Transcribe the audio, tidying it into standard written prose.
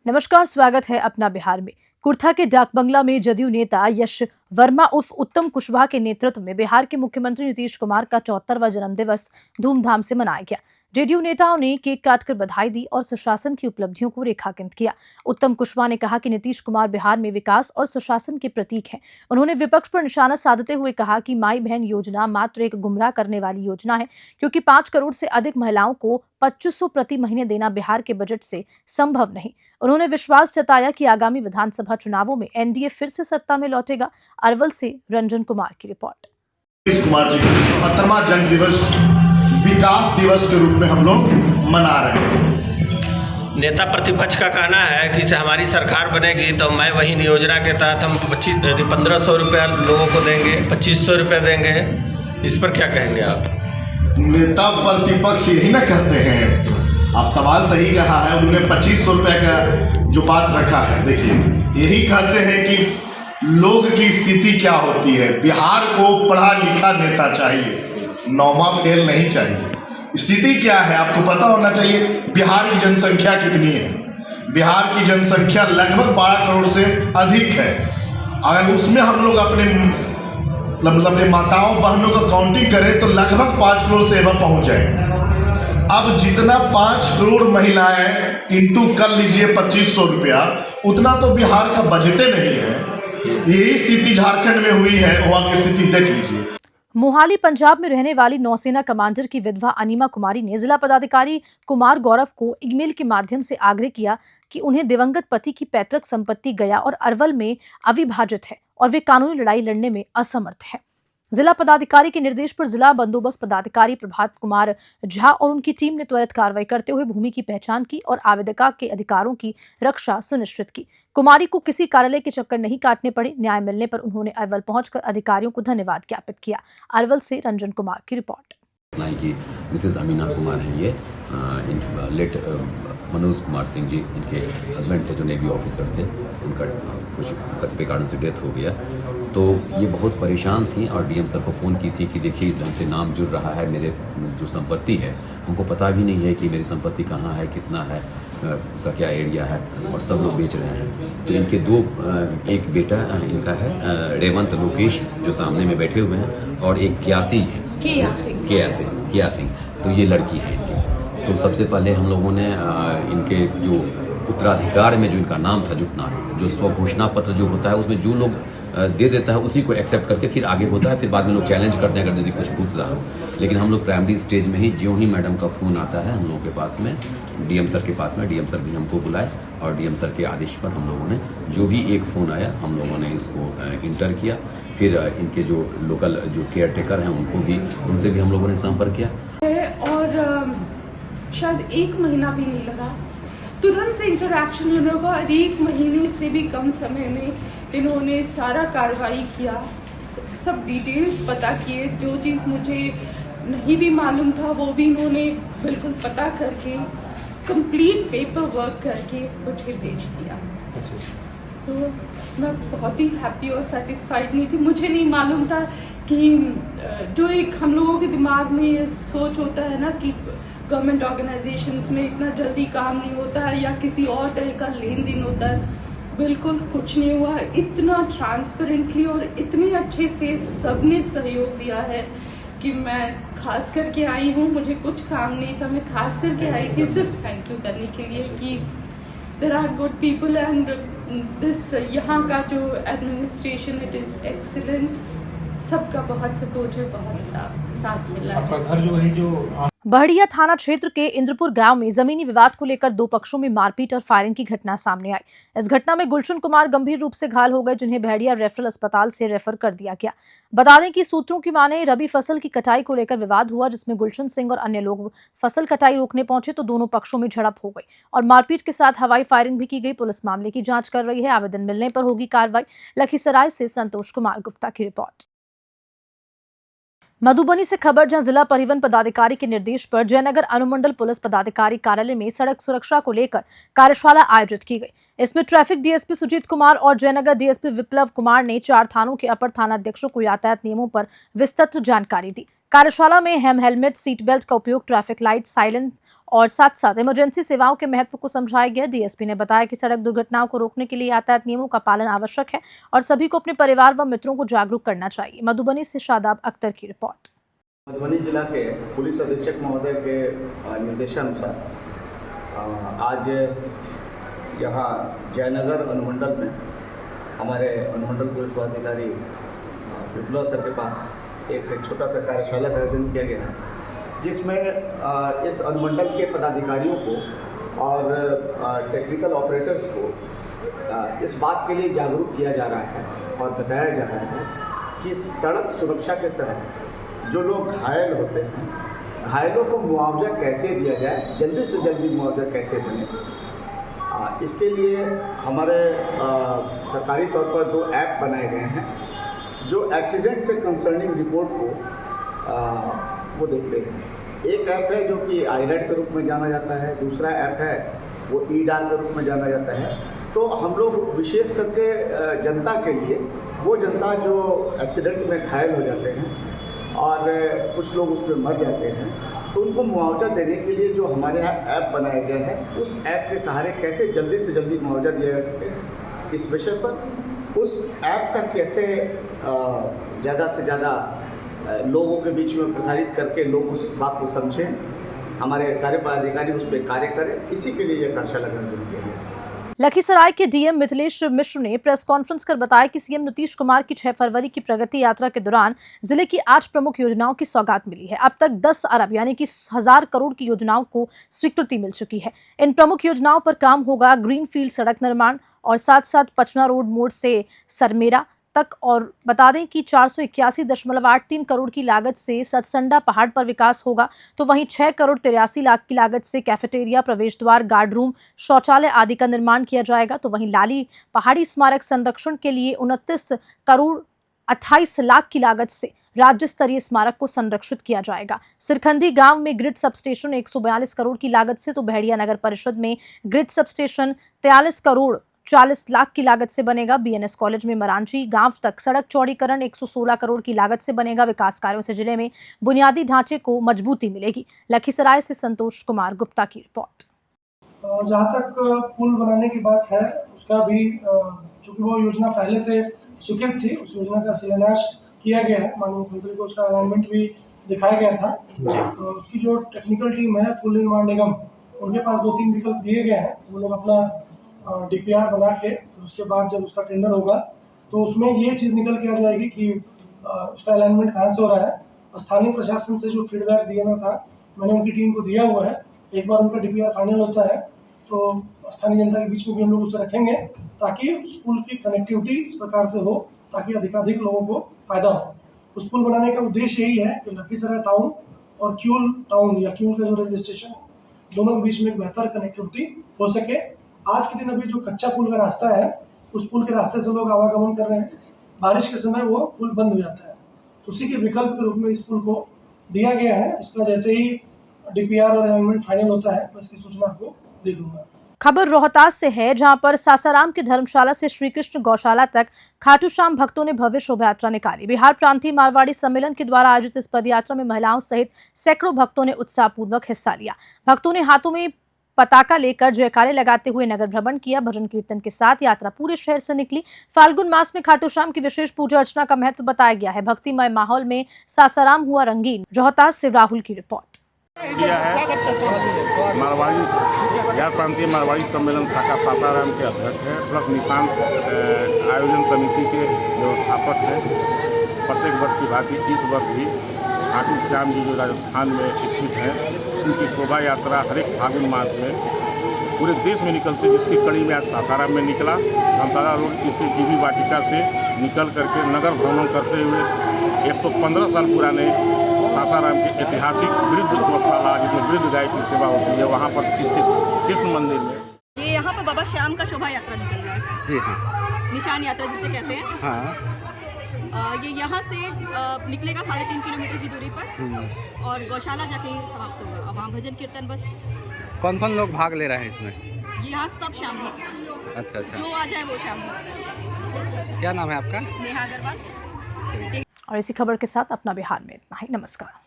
नमस्कार, स्वागत है अपना बिहार में। कुर्था के डाक बंगला में जदयू नेता यश वर्मा उर्फ उत्तम कुशवाहा के नेतृत्व में बिहार के मुख्यमंत्री नीतीश कुमार का 74वां जन्मदिवस धूमधाम से मनाया गया। जेडीयू नेताओं ने केक काटकर बधाई दी और सुशासन की उपलब्धियों को रेखांकित किया। उत्तम कुशवाहा ने कहा कि नीतीश कुमार बिहार में विकास और सुशासन के प्रतीक हैं। उन्होंने विपक्ष पर निशाना साधते हुए कहा कि माई बहन योजना मात्र एक गुमराह करने वाली योजना है, क्योंकि 5 करोड़ से अधिक महिलाओं को 2500 प्रति महीने देना बिहार के बजट से संभव नहीं। उन्होंने विश्वास जताया कि आगामी विधानसभा चुनावों में एनडीए फिर से सत्ता में लौटेगा। अरवल से रंजन कुमार की रिपोर्ट। नीतीश कुमार जी का 74वां जन्म दिवस विकास दिवस के रूप में हम लोग मना रहे हैं। नेता प्रतिपक्ष का कहना है कि से हमारी सरकार बनेगी तो मैं वही योजना के तहत हम 1500 रुपया लोगों को देंगे, 2500 रुपये देंगे। इस पर क्या कहेंगे आप? नेता प्रतिपक्ष यही ना कहते हैं। आप सवाल सही कहा है। उन्होंने 2500 रुपये का जो बात रखा है, देखिए यही कहते हैं कि लोग की स्थिति क्या होती है। बिहार को पढ़ा लिखा नेता चाहिए, 9वां फेल नहीं चाहिए। स्थिति क्या है आपको पता होना चाहिए। बिहार की जनसंख्या कितनी है? बिहार की जनसंख्या लगभग 12 करोड़ से अधिक है। अगर उसमें हम लोग अपने माताओं बहनों का काउंटिंग करें तो लगभग 5 करोड़ से एवं पहुंच जाएंगे। अब जितना 5 करोड़ महिलाएं इंटू कर लीजिए 2500 रुपया, उतना तो बिहार का बजटे नहीं है। यही स्थिति झारखंड में हुई है, वहां की स्थिति देख लीजिए। मोहाली पंजाब में रहने वाली नौसेना कमांडर की विधवा अनिमा कुमारी ने जिला पदाधिकारी कुमार गौरव को ईमेल के माध्यम से आग्रह किया कि उन्हें दिवंगत पति की पैतृक संपत्ति गया और अरवल में अविभाजित है और वे कानूनी लड़ाई लड़ने में असमर्थ हैं। जिला पदाधिकारी के निर्देश पर जिला बंदोबस्त पदाधिकारी प्रभात कुमार झा और उनकी टीम ने त्वरित कार्रवाई करते हुए भूमि की पहचान की और आवेदका के अधिकारों की रक्षा सुनिश्चित की। कुमारी को किसी कार्यालय के चक्कर नहीं काटने पड़े। न्याय मिलने पर उन्होंने अरवल पहुंचकर अधिकारियों को धन्यवाद ज्ञापित किया। अरवल से रंजन कुमार की रिपोर्ट। की मिसेस अमीना कुमार हैं ये लेट मनोज कुमार सिंह जी इनके हस्बैंड थे, जो नेवी ऑफिसर थे। उनका कुछ कतिपय कारण से डेथ हो गया, तो ये बहुत परेशान थी और डीएम सर को फ़ोन की थी कि देखिए इस ढंग से नाम जुड़ रहा है, मेरे जो संपत्ति है हमको पता भी नहीं है कि मेरी संपत्ति कहाँ है, कितना है, उसका क्या एरिया है, और सब लोग बेच रहे हैं। तो इनके एक बेटा इनका है रेवंत लोकेश जो सामने में बैठे हुए हैं, और एक किया सिंह, तो ये लड़की है इनकी। तो सबसे पहले हम लोगों ने इनके जो उत्तराधिकार में जो इनका नाम था जुटना, जो स्वघोषणा पत्र जो होता है उसमें जो लोग दे देता है उसी को एक्सेप्ट करके फिर आगे होता है, फिर बाद में लोग चैलेंज करते हैं अगर यदि कुछ भूल सुधार हो। लेकिन हम लोग प्राइमरी स्टेज में ही ज्यों ही मैडम का फ़ोन आता है हम लोगों के पास में, डीएम सर के पास में, डीएम सर भी हमको बुलाए और डीएम सर के आदेश पर हम लोगों ने जो भी एक फ़ोन आया हम लोगों ने इसको इंटर किया। फिर इनके जो लोकल जो केयर टेकर हैं उनसे भी हम लोगों ने संपर्क किया और शायद 1 महीना भी नहीं लगा, तुरंत से इंटरैक्शन होने लगा और 1 महीने से भी कम समय में इन्होंने सारा कार्रवाई किया, सब डिटेल्स पता किए। जो चीज़ मुझे नहीं भी मालूम था वो भी इन्होंने बिल्कुल पता करके कंप्लीट पेपर वर्क करके मुझे भेज दिया। सो मैं बहुत ही हैप्पी और सेटिस्फाइड नहीं थी। मुझे नहीं मालूम था कि जो एक हम लोगों के दिमाग में ये सोच होता है ना कि गवर्नमेंट ऑर्गेनाइजेशंस में इतना जल्दी काम नहीं होता है या किसी और तरह का लेन देन होता है, बिल्कुल कुछ नहीं हुआ। इतना ट्रांसपेरेंटली और इतने अच्छे से सबने सहयोग दिया है कि मैं खास करके आई हूँ। मुझे कुछ काम नहीं था, मैं खास करके आई थी सिर्फ थैंक यू करने के लिए कि there are good people and this यहाँ का जो एडमिनिस्ट्रेशन इट इज़ एक्सीलेंट। सबका बहुत सपोर्ट है, बहुत साथ मिला है। बहड़िया थाना क्षेत्र के इंद्रपुर गांव में जमीनी विवाद को लेकर 2 पक्षों में मारपीट और फायरिंग की घटना सामने आई। इस घटना में गुलशन कुमार गंभीर रूप से घायल हो गए, जिन्हें बहड़िया रेफरल अस्पताल से रेफर कर दिया गया। बता दें कि सूत्रों की माने रबी फसल की कटाई को लेकर विवाद हुआ, जिसमें गुलशन सिंह और अन्य लोग फसल कटाई रोकने पहुंचे तो दोनों पक्षों में झड़प हो गई और मारपीट के साथ हवाई फायरिंग भी की गई। पुलिस मामले की जाँच कर रही है। आवेदन मिलने पर होगी कार्रवाई। लखीसराय से संतोष कुमार गुप्ता की रिपोर्ट। मधुबनी से खबर, जहां जिला परिवहन पदाधिकारी के निर्देश पर जयनगर अनुमंडल पुलिस पदाधिकारी कार्यालय में सड़क सुरक्षा को लेकर कार्यशाला आयोजित की गई। इसमें ट्रैफिक डीएसपी सुजीत कुमार और जयनगर डीएसपी विप्लव कुमार ने 4 थानों के अपर थानाध्यक्षों को यातायात नियमों पर विस्तृत जानकारी दी। कार्यशाला में हेलमेट, सीट बेल्ट का उपयोग, ट्रैफिक लाइट, साइलेंस और साथ साथ इमरजेंसी सेवाओं के महत्व को समझाया गया। डीएसपी ने बताया कि सड़क दुर्घटनाओं को रोकने के लिए यातायात नियमों का पालन आवश्यक है और सभी को अपने परिवार व मित्रों को जागरूक करना चाहिए। मधुबनी से शादाब अख्तर की रिपोर्ट। मधुबनी जिला के पुलिस अधीक्षक महोदय के निर्देशानुसार आज यहाँ जयनगर अनुमंडल में हमारे अनुमंडल पुलिस पदाधिकारी विप्लव सर के पास एक छोटा सा कार्यशाला का आयोजन किया गया है, जिसमें इस अनुमंडल के पदाधिकारियों को और टेक्निकल ऑपरेटर्स को इस बात के लिए जागरूक किया जा रहा है और बताया जा रहा है कि सड़क सुरक्षा के तहत जो लोग घायल होते हैं, घायलों को मुआवजा कैसे दिया जाए, जल्दी से जल्दी मुआवजा कैसे बने, इसके लिए हमारे सरकारी तौर पर 2 ऐप बनाए गए हैं जो एक्सीडेंट से कंसर्निंग रिपोर्ट को वो देखते हैं। एक ऐप है जो कि IRAD के रूप में जाना जाता है, दूसरा ऐप है वो EDAR के रूप में जाना जाता है। तो हम लोग विशेष करके जनता के लिए, वो जनता जो एक्सीडेंट में घायल हो जाते हैं और कुछ लोग उसमें मर जाते हैं, तो उनको मुआवजा देने के लिए जो हमारे यहाँ ऐप बनाया गया है, उस ऐप के सहारे कैसे जल्दी से जल्दी मुआवजा दिया जा सके, इस विषय पर उस ऐप का कैसे ज़्यादा से ज़्यादा लोगों के बीच में प्रसारित करके लोग उस बात को समझें, हमारे सारे पदाधिकारी उस पर कार्य करें, इसी के लिए यह कार्यशाला का आयोजन किया गया। लखीसराय के डीएम मिथिलेश मिश्र ने प्रेस कॉन्फ्रेंस कर बताया कि सीएम नीतीश कुमार की 6 फरवरी की प्रगति यात्रा के दौरान जिले की 8 प्रमुख योजनाओं की सौगात मिली है। अब तक 10 अरब यानी कि 1000 करोड़ की योजनाओं को स्वीकृति मिल चुकी है। इन प्रमुख योजनाओं पर काम होगा ग्रीनफील्ड सड़क निर्माण और साथ साथ पचना रोड मोड़ से सरमेरा तक। और बता दें कि 481.83 करोड़ की लागत से सतसंडा पहाड़ पर विकास होगा, तो वहीं 6 करोड़ 83 लाख की लागत से कैफेटेरिया, प्रवेश द्वार, गार्ड रूम, शौचालय आदि का निर्माण किया जाएगा। तो वहीं लाली पहाड़ी स्मारक संरक्षण के लिए 29 करोड़ 28 लाख की लागत से राज्य स्तरीय स्मारक को संरक्षित किया जाएगा। सिरखंडी गांव में ग्रिड सबस्टेशन 142 करोड़ की लागत से, तो बहेड़िया नगर परिषद में ग्रिड सबस्टेशन 43 करोड़ 40 लाख की लागत से बनेगा। बीएनएस कॉलेज में मरांची गांव तक सड़क चौड़ीकरण 116 करोड़ की लागत से बनेगा। विकास कार्यों से जिले में बुनियादी ढांचे को मजबूती मिलेगी। लखीसराय से संतोष कुमार गुप्ता की रिपोर्ट। जहाँ तक पुल बनाने की बात है, उसका भी चूँकि वो योजना पहले से स्वीकृत थी, उस योजना का शिलान्यास किया गया है। माननीय मुख्यमंत्री को उसका अलाइनमेंट भी दिखाया गया था। तो उसकी जो टेक्निकल टीम है पुल निर्माण निगम, उनके पास 2-3 विकल्प दिए गए हैं। वो लोग अपना DPR बना के उसके बाद जब उसका टेंडर होगा तो उसमें ये चीज़ निकल के आ जाएगी कि उसका अलाइनमेंट कहाँ से हो रहा है। स्थानीय प्रशासन से जो फीडबैक देना था, मैंने उनकी टीम को दिया हुआ है। एक बार उनका DPR फाइनल होता है तो स्थानीय जनता के बीच में भी हम लोग उसे रखेंगे ताकि उस पुल की कनेक्टिविटी इस प्रकार से हो ताकि अधिकाधिक लोगों को फायदा हो। उस पुल बनाने का उद्देश्य यही है कि लखीसराय टाउन और क्यूल टाउन या क्यूल का जो रेलवे स्टेशन, दोनों के बीच में एक बेहतर कनेक्टिविटी हो सके। आज के दिन अभी जो कच्चा पुल का रास्ता है, उस पुल के रास्ते से लोग आवागमन कर रहे हैं, बारिश के समय वो पुल बंद हो जाता है। तो उसी के विकल्प के रूप में इस पुल को दिया गया है। इसका जैसे ही DPR और अलाइनमेंट फाइनल होता है, मैं इसकी सूचना आपको दे दूंगा। खबर रोहतास से है, जहां पर सासाराम की धर्मशाला से श्री कृष्ण गौशाला तक खाटू श्याम भक्तों ने भव्य शोभा यात्रा निकाली। बिहार प्रांतीय मारवाड़ी सम्मेलन के द्वारा आयोजित इस पद यात्रा में महिलाओं सहित सैकड़ों भक्तों ने उत्साहपूर्वक हिस्सा लिया। भक्तों ने हाथों में पताका लेकर जयकारे लगाते हुए नगर भ्रमण किया। भजन कीर्तन के साथ यात्रा पूरे शहर से निकली। फाल्गुन मास में खाटू श्याम की विशेष पूजा अर्चना का महत्व बताया गया है। भक्तिमय माहौल में सासाराम हुआ रंगीन। रोहतास से राहुल की रिपोर्ट। मारवाड़ी बिहार प्रांतीय मारवाड़ी सम्मेलन शाखा सासाराम के अध्यक्ष हैं, प्लस निशान आयोजन समिति के व्यवस्थापक हैं। प्रत्येक वर्ष की भांति इस वर्ष भी खाटू श्याम जी जो राजस्थान में स्थित हैं, उनकी शोभा यात्रा हर एक फाल्गुन मास में पूरे देश में निकलती है, जिसकी कड़ी में आज सासाराम में निकला। धमतारा रोड स्थित जीवी वाटिका से निकल करके नगर भ्रमण करते हुए 115 साल पुराने सासाराम के ऐतिहासिक वृद्ध गौशाला, जिसमें वृद्ध गाय की सेवा होती है, वहाँ पर स्थित कृष्ण मंदिर में ये यहाँ पर बाबा श्याम का शोभा यात्रा निकल रहा है। जी हाँ, निशान यात्रा जिसे कहते हैं। हाँ। ये यहाँ से निकलेगा 3.5 किलोमीटर की दूरी पर और गौशाला जाके समाप्त होगा। अब वहाँ भजन कीर्तन बस। कौन कौन लोग भाग ले रहे हैं इसमें? यहाँ सब श्याम भक्त। अच्छा अच्छा, जो आ जाए वो श्याम भक्त। क्या नाम है आपका? नेहा अग्रवाल। और इसी खबर के साथ अपना बिहार में इतना ही। नमस्कार।